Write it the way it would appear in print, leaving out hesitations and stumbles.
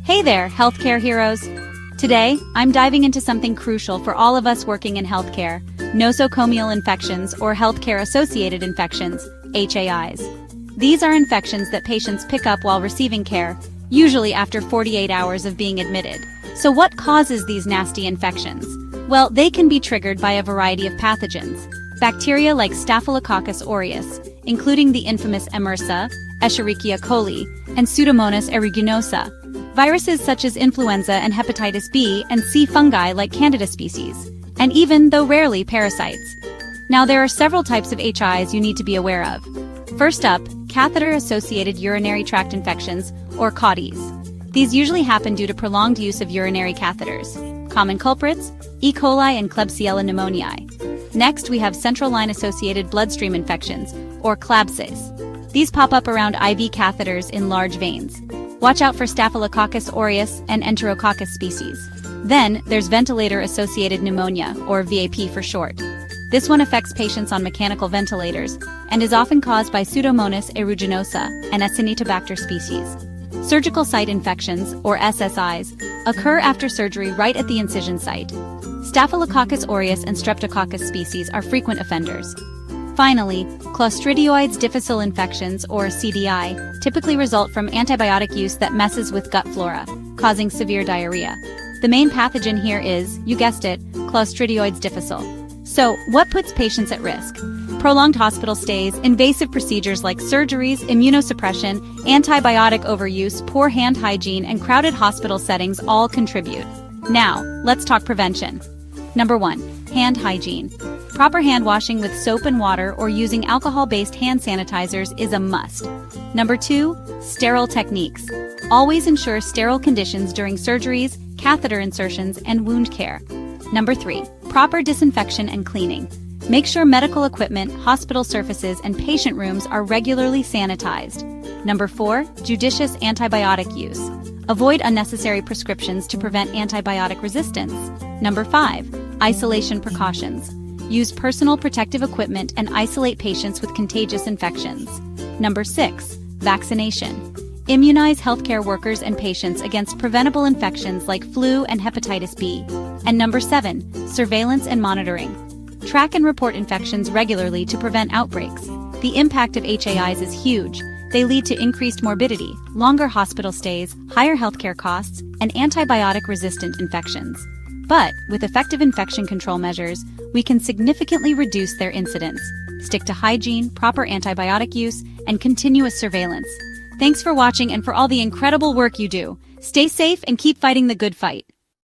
Hey there, healthcare heroes! Today, I'm diving into something crucial for all of us working in healthcare: nosocomial infections or healthcare-associated infections, HAIs. These are infections that patients pick up while receiving care, usually after 48 hours of being admitted. So what causes these nasty infections? Well, they can be triggered by a variety of pathogens. Bacteria like Staphylococcus aureus, including the infamous MRSA, Escherichia coli, and Pseudomonas aeruginosa. Viruses such as influenza and hepatitis B and C, fungi like Candida species, and even, though rarely, parasites. Now, there are several types of HIs you need to be aware of. First up, catheter-associated urinary tract infections, or CAUTIs. These usually happen due to prolonged use of urinary catheters. Common culprits: E. coli and Klebsiella pneumoniae. Next, we have central line-associated bloodstream infections, or CLABSIs. These pop up around IV catheters in large veins. Watch out for Staphylococcus aureus and Enterococcus species. Then, there's ventilator-associated pneumonia, or VAP for short. This one affects patients on mechanical ventilators and is often caused by Pseudomonas aeruginosa and Acinetobacter species. Surgical site infections, or SSIs, occur after surgery right at the incision site. Staphylococcus aureus and Streptococcus species are frequent offenders. Finally, Clostridioides difficile infections, or CDI, typically result from antibiotic use that messes with gut flora, causing severe diarrhea. The main pathogen here is, you guessed it, Clostridioides difficile. So, what puts patients at risk? Prolonged hospital stays, invasive procedures like surgeries, immunosuppression, antibiotic overuse, poor hand hygiene, and crowded hospital settings all contribute. Now, let's talk prevention. Number 1. Hand hygiene. Proper hand washing with soap and water or using alcohol-based hand sanitizers is a must. Number 2. Sterile techniques. Always ensure sterile conditions during surgeries, catheter insertions, and wound care. Number 3. Proper disinfection and cleaning. Make sure medical equipment, hospital surfaces, and patient rooms are regularly sanitized. Number 4. Judicious antibiotic use. Avoid unnecessary prescriptions to prevent antibiotic resistance. Number 5. Isolation precautions. Use personal protective equipment and isolate patients with contagious infections. Number 6. Vaccination. Immunize healthcare workers and patients against preventable infections like flu and hepatitis B. And number 7. Surveillance and monitoring. Track and report infections regularly to prevent outbreaks. The impact of HAIs is huge. They lead to increased morbidity, longer hospital stays, higher healthcare costs, and antibiotic-resistant infections. But, with effective infection control measures, we can significantly reduce their incidence. Stick to hygiene, proper antibiotic use, and continuous surveillance. Thanks for watching and for all the incredible work you do. Stay safe and keep fighting the good fight.